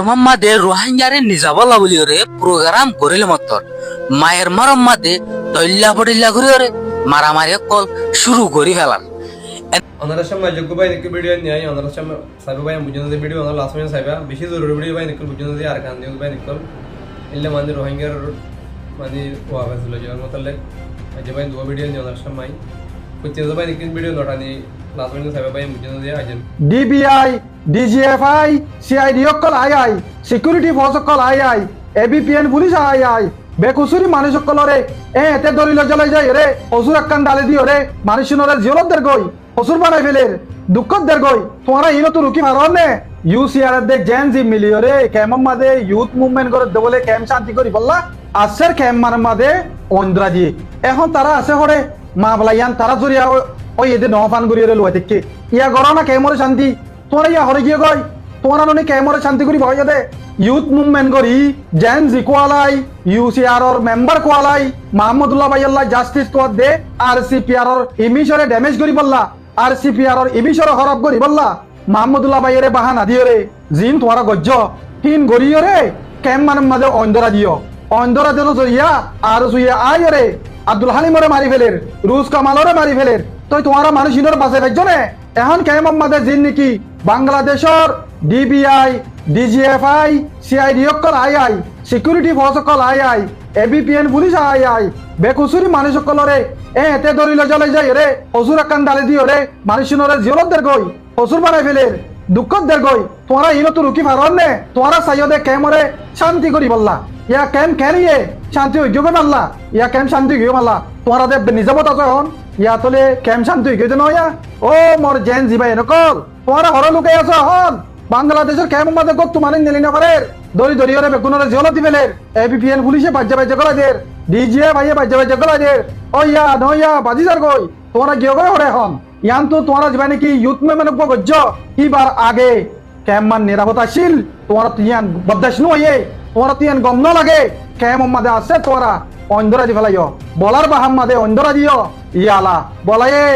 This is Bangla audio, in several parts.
মাম্মাদে রোহিঙ্গারে নিজাবলা বলি ওরে প্রোগ্রাম করিলে মতর মায়ের মারম মাদে দল্লা পড়িল্লা ঘুরে ওরে মারামারি কল শুরু করি ফেলার ওনারা সময় যোগ্য ভাই নিকল ভিডিও নিয়ে ওনারা সময় সাইবা ভাই বুঝুন যে ভিডিও ওনারা লাস্ট মিনিট সাইবা বেশি জরুরি ভিডিও ভাই নিকল বুঝুন যে আর কান দিও ভাই নিকল ইল্লে মানে রোহিঙ্গার মানে ওয়া ছিল যে মতলে যে ভাই দুটো ভিডিও নিয়ে ওনারা সময় কুচে ভাই নিকল ভিডিও নটানি লাস্ট মিনিট সাইবা ভাই বুঝুন যে আজেন ডিবিআই ডিজিএফআই সিআইডি অকল আই সিকিউরিটি ফোর্স অকল আই এবিপিএন পুলিশ আই বেকুসুরি মানুষ সকলরে এতে দরিল জ্বলাই যায় রে অসুর একখান ডালে দিও রে মানুষজনরে জিয়লতদের গই অসুর বানাই ফেলের দুঃখদের গই তোমরা ইনো তো রুকি মারন নে ইউসিআর দে জেনজি মিলিও রে কেমন মাদে ইউথ মুভমেন্ট করে দেবলে কেম শান্তি করি বললা আসের কেম মার মাদে অন্দ্রাজি এখন তারা আছে হরে মা বলাইয়ান তারা জরিয়া ওই এদের নফান করিয়ে লুয়া দেখকে ইয়া গরনা কেমরে শান্তি তোমরা ইয়া হরে গিয়ে গই তোমরা ননি কেমরে শান্তি করি ভয় দে ইউথ মুভমেন্ট করি জেনজি কোয়ালাই ইউসিআর ওর মেম্বার কোয়ালাই মাহমুদুল্লাহ ভাইয়াল্লাহ জাস্টিস কোয়াদ দে আরসিপিআর ওর ইমিশরে ড্যামেজ করি বললা আরসিপিআর ওর ইমিশরে খরাব করি বললা মাহমুদুল্লাহ ভাইয়েরে বাহানা দিও রে জিন তোমরা গজ্জ তিন গরিও রে কেম মানে মাঝে অন্ধরা দিও অন্ধরা দিল জরিয়া আর সুইয়া আই রে আব্দুল হালিমরে মারি ফেলের রুশ কামালরে মারি ফেলের তুই তোমারা মানুষ ইনর বাসে ভেজনে এখন কেমন মাঝে জিন নাকি বাংলাদেশর ডিবিআই ডিজিএফআই সিআইডি অকল আই সিকিউরিটি ফোর্স অকল আই এবিপিএন পুলিশ আই বেকুসুরি মানুষ সকলরে এতে দরিল জ্বলাই যায় রে অসুর একখান ডালে দিও রে মানুষজনরে জিয়লতদের গই অসুর বানাই ফেলের দুঃখদের গই তোমরা ইনো তো রুকি পারন নে তোমরা সাইয়দে কেমরে শান্তি করি বললা ইয়া কেম কেনিয়ে শান্তি হইগো মাল্লা ইয়া কেম শান্তি হইগো মাল্লা তোমরা দে নিজাবত আছে হন ইয়া তলে কেম শান্তি হইগো নয়া ও মোর জেন জিবাই নকল তোমরা হর লুকে আছো হন বাংলাদেশের কেমন মাঝে গত তোমার নিলি না পারে দড়ি দড়িয়ে বেগুনের জিওলতি ফেলের এবিপিএন পুলিশে বাজ্যা করা দের ডিজিএ ভাইয়ে বাজ্যা করা দের ও ইয়া নয়া বাজিজার গই তোমরা গিয়ে গই হরে হন ইয়ান তো তোমরা যাবে নাকি ইউথ মেমেন্ট গজ্জ কিবার আগে কেমন নিরাপত্তাশীল তোমরাতিয়ান বদাস নয়ে তোমরাতিয়ান গম না লাগে কেমন মাঝে আছে তোমরা অন্ধরা দি ফেলাইও বলার বাহাম মাঝে অন্ধরা দিও ইয়ালা বলায়ে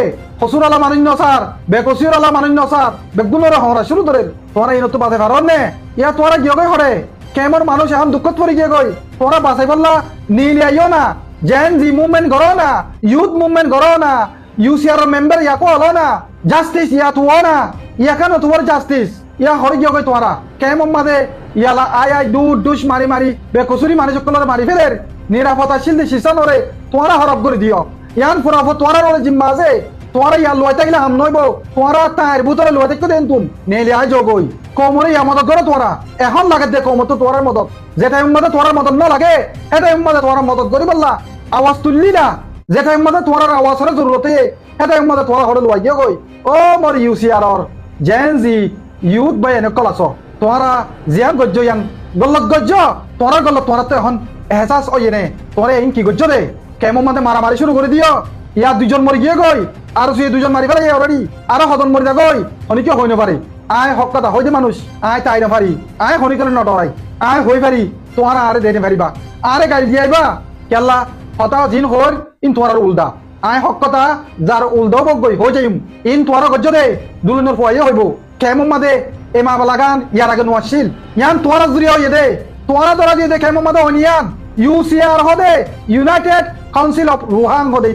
হসুর আলা মানিন্য স্যার বেকসির আলা মানিন্য স্যার বেগুনের হরা শুরু ধরে তোমরা ইনো তো বাজে পারন নে ইয়া তোমরা গিয়ে গই হরে কেমন মানুষ এখন দুঃখত পড়ে গিয়ে গই তোমরা বাসাই বললা নিলে আইও না জেন জি মুভমেন্ট করো না ইউথ মুভমেন্ট করো না ইউসিআর মেম্বার ইয়াকো হলো না জাস্টিস ইয়া তো না ইয়া কেন তোমার জাস্টিস ইয়া হরে গিয়ে গই তোমরা কেমন মাঝে ইয়ালা আই দুষ মারি মারি বেকসুরি মানুষ সকলের মারি ফেলের নিরাপত্তাশীল শিশা নরে তোমরা হরব করে দিও ইয়ান ফুরাফ তোমরা ওরে জিম্মা আছে তোমরা ইয়া লইতে গেলে হাম নইব তোমরা তার ভিতরে লইতে তো দেন তুন নেলে আই যোগই কোমরে ইয়া মদত করো তোমরা এখন লাগে দে কোমর তো তোমরা মদত যে টাইম মধ্যে তোমরা মদত না লাগে এ টাইম মধ্যে তোমরা মদত করি বললা আওয়াজ তুললি না যে টাইম মধ্যে তোমরা আওয়াজের জরুরত এ টাইম মধ্যে তোমরা হড়ে লই গই ও মোর ইউসিআর ওর জেনজি ইউথ বাই এনেকল আছো তোমরা জিয়ান গজ্জ ইয়ান গল্লত গজ্জ তোমরা গল্লত তোমরা তো এখন এহসাস ওই নে তোমরা ইন কি গজ্জ রে কেমন মধ্যে মারামারি শুরু করে দিও ইয়া দুজন মরি গিয়ে গই আর সে দুজন মারি ফেলে অলরেডি আরো হদন মরি যা গই হনি কি হই না পারি আয় হক কথা হই যে মানুষ আয় তাই না পারি আয় হনি করে নটরাই আয় হই পারি তোমরা আরে দেনে পারিবা আরে গাড়ি দিয়ে আইবা কেল্লা হতা জিন হর ইন তোমরা উল্দা আয় হক কথা যার উল্দাও বক গই হই যাইম ইন তোমরা গজ্জ দে দুলনের ফুয়াইয়া হইব কেমন মাদে এমা বালাগান ইয়ার আগে নোয়াশিল ইয়ান তোমরা জুরিয়া হই দে তোমরা দরা দিয়ে দে কেমন মাদে অনিয়ান ইউসিআর হদে ইউনাইটেড কাউন্সিল অফ রোহাং হদে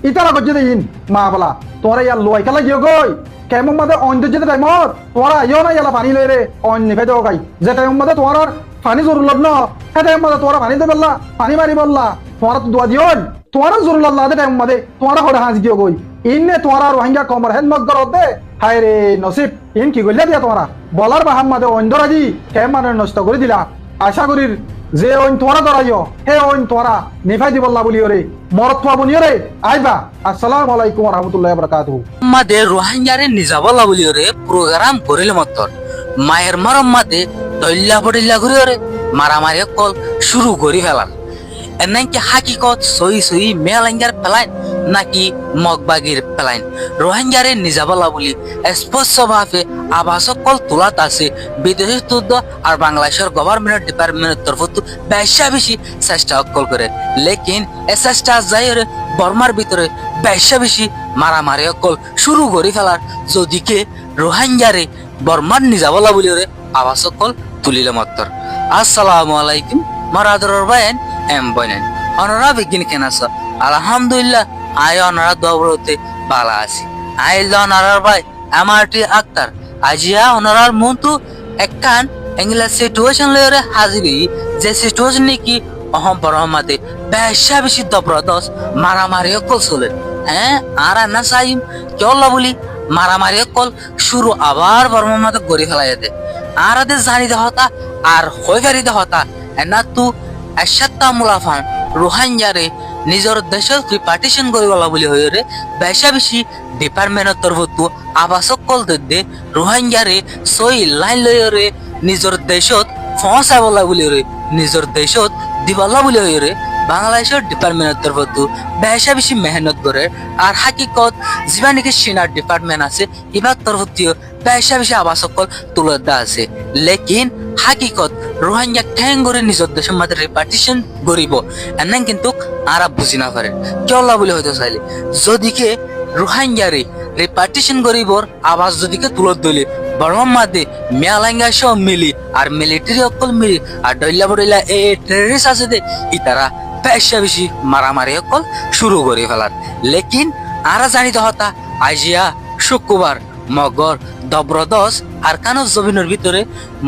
ইতারা গজ্জ দে ইন মা বলা তোমরা ইয়ার লই খেলা গিয়ে গই কেমন মাদে অন্য যেতে টাইমত তোমরা আইও না ইয়ালা পানি লই রে অন্য ফেদে গাই যে টাইম মাদে তোমরা পানি জরুরত ন হে টাইম মাদে তোমরা পানি দে বললা পানি মারি বললা তোমরা তো দোয়া দিও তোমরা জরুরত না দে টাইম মাদে তোমরা হড়ে হাজ গিয়ে গই ইননে তোমরা রোহিঙ্গা কমর হেন মত করত দে হায় রে নসিব ইন কি গইলা দিয়া তোমরা বলার বাহাম মাদে অন্ধরাজি কেমন নষ্ট করে দিলা আশা করির যে ওইন তোরা দরাইও হে ওইন তোরা নিফাই দিবল্লা বলিও রে মরত বনিও রে আইবা আসসালামু আলাইকুম ওয়া রাহমাতুল্লাহি ওয়া বারাকাতুহু মাদে রোহিঙ্গারে নিজাবলা বলি ওরে প্রোগ্রাম করিলে মতর মায়ের মারম মাদে দল্লা পড়িল্লা ঘুরে ওরে মারামারি কল শুরু করি ফেলার এনাকি হাকিকত সই মেলাঙ্গার পেলাইন নাকি মগবাগির পেলাইন রোহিঙ্গারে নিজাবলা বলি স্পষ্টভাবে আবাসক কল তোলাত আছে বিদেশি তথ্য আর বাংলাদেশের গভর্নমেন্ট ডিপার্টমেন্টের তরফ বেশি চেষ্টা অকল করে লেকিন এ চেষ্টা যাই বর্মার ভিতরে বেশি মারামারি অকল শুরু করে ফেলার যদিকে রোহিঙ্গারে বর্মার নিজাবলা বলি আবাসক কল তুলিলে মত্তর আসসালামু আলাইকুম মারাদরর বাইন এম বনেন অনরা বিগিন কেনাস আলহামদুলিল্লাহ আয় অনরা দবরতে বালা আছি আইল অনরার ভাই এমআরটি আক্তার আজিয়া অনরার মন্তু একখান এঙ্গলা সিচুয়েশন লয়রে হাজিবি যে সিচুয়েশন নাকি অহম পরমাতে বেশা বেশি দবরদস মারামারি কল চলে হ্যাঁ আর না সাইম চল্লা বলি মারামারি কল শুরু আবার বর্মাতে গড়ি ফেলা যেতে আর জানি দেহতা আর হয়ে ফেরি দেহতা এনা তু এসাত্তা মুলাফান রোহাঙ্গারে নিজের দেশত রিপার্টিশন করিবলা বলি হয়ে রে বেশা বেশি ডিপার্টমেন্টের তরফতো আবাসক কল দে রোহাঙ্গারে সই লাইন লয়রে নিজের দেশত পৌঁছাবলা বলি রে নিজের দেশত দিবাল্লা বলি হয়ে রে বাংলাদেশের ডিপার্টমেন্টের তরফতো বেশা বেশি মেহনত করে আর হাকিকত যিবা নাকি সিনার ডিপার্টমেন্ট আছে ইবার তরফতিও বেশা বেশি আবাসকল তুলে দেওয়া আছে লেকিন হাকিকত রোহিঙ্গা ঠ্যাং করে নিজের দেশের মধ্যে রিপার্টিশন করিব এমন কিন্তু আরা বুঝি না পারে চল্লা বলে হয়তো চাইলে যদিকে রোহিঙ্গারে রিপার্টিশন করিবর আবাস যদিকে তুলে দিলে বর্মার মাঝে মেয়ালাঙ্গা সব মিলি আর মিলিটারি অকল মিলি আর ডইলা বড়ইলা এ টেররিস্ট আছে দে ইতারা বেশা বেশি মারামারি অকল শুরু করে ফেলার লেকিন আরা জানিতে হতা আজিয়া শুক্রবার মগর দব্রদস আর কানো জমিনের ভিতরে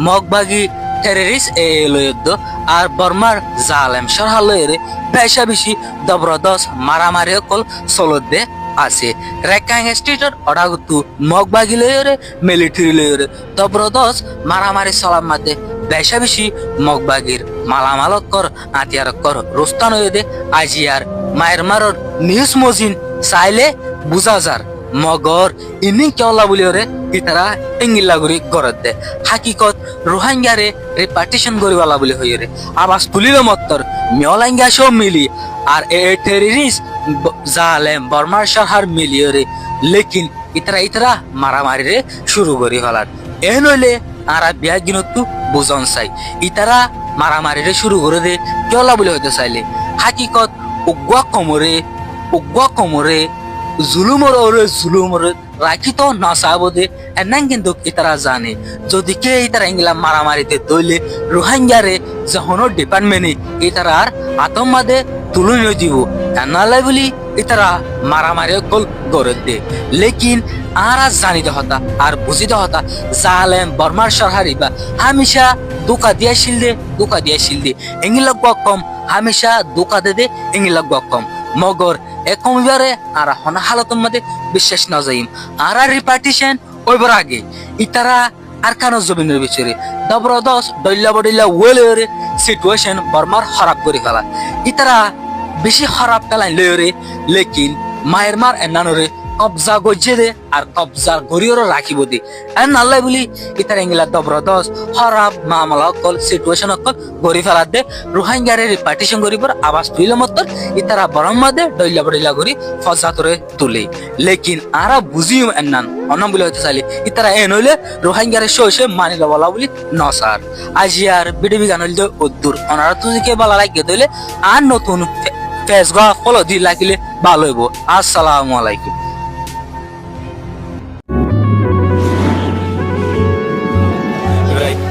মগবাগি টেররিস্ট এ লয়দ্দ আর বর্মার জালেম সরহা লয়রে বেশা বেশি দব্রদস মারামারি অকল চলত দে আছে রেকাং স্টেটর অডাগুতু মগবাগি লয়রে মিলিটারি লয়রে দব্রদস মারামারি চলার মাঝে বেশা বেশি মগবাগির মালামালক কর আতিয়ার কর রোস্তান হয়ে দে আজিয়ার মায়ের মারর নিউজ মজিন চাইলে বুঝা যার মগর ইনি কেওলা বলি রে ইতারা ইংিলা গুরি গরত দে হাকিকত রোহিঙ্গারে রিপার্টিশন করিবালা বলি হই রে আবাস তুলিল মত্তর মিয়লাঙ্গা সব মিলি আর এ টেররিস্ট জালেম বর্মার শহর মিলিয়ে রে লেকিন ইতারা মারামারি রে শুরু করি ফেলার এ নইলে আরা বিয়া গিনতু বুঝন চাই ইতারা মারামারি রে শুরু করে দে কেওলা বলি হইতে চাইলে হাকিকত উগ্ৱা কমরে জুলুমরে রাখি তো নাচাব দে এনাং কিন্তু ইতারা জানে যদি কে ইতারা ইংলা মারামারিতে দইলে রোহিঙ্গারে যখনও ডিপার্টমেন্টে ইতারার আতমাদে তুলে নিয়ে দিব এনালাই বলি ইতারা মারামারি কল গড়ে দে লেকিন আরা জানিতে হতা আর বুঝিতে হতা জালেম বর্মার সরহারি বা হামেশা দুকা দিয়াছিল দে এঙ্গিলা কম হামেশা দুকা দে এঙ্গিলা কম মগর একমিবারে আর হনা হালতের মধ্যে বিশ্বাস না যাইম আর রিপার্টিশন ওইবার আগে ইতারা আর কানো জমিনের ভিতরে দবরদস দইলা বডিলা ওয়েলেরে সিচুয়েশন বর্মার খারাপ করে ফেলা ইতারা বেশি খারাপ পেলাই লয়রে লেকিন মায়ের মার এনানরে কবজা গজে দে আর কবজা গরিয়র রাখিব দে এন আল্লাহ বলি ইতারা ইংলা দবরদস খারাপ মামলা কল সিচুয়েশন কল গরি ফেলা দে রোহিঙ্গারে রিপার্টিশন করিবর আবাস তুইলে মতর ইতারা বরম্মা দে দইলা বডিলা গরি ফজাতরে তুলে লেকিন আরা বুঝিও এনান অনাম বলে হইতে চাইলে ইতারা এ নইলে রোহিঙ্গারে শোষে মানি লবলা বলি নসার আজিয়ার বিডিবি গানল দে উদ্দুর অনারা তুদিকে বালা লাগিয়ে দইলে আর নতুন ফেসগা ফলো দি লাগিলে ভালো হইব আসসালামু আলাইকুম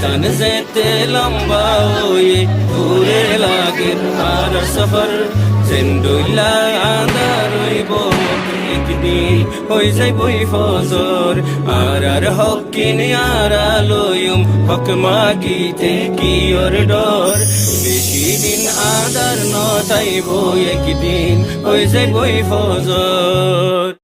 तन जेते लंबा होए पूरे लागे आर सफर जिंदुला आंदार হইবো একদিন হই যাইবই ফজর আর হকিন আর আলোয়ম হক মাগিতে কি ওর ডর বেশি দিন আদার ন তাইবো একদিন হই যাইবই ফজর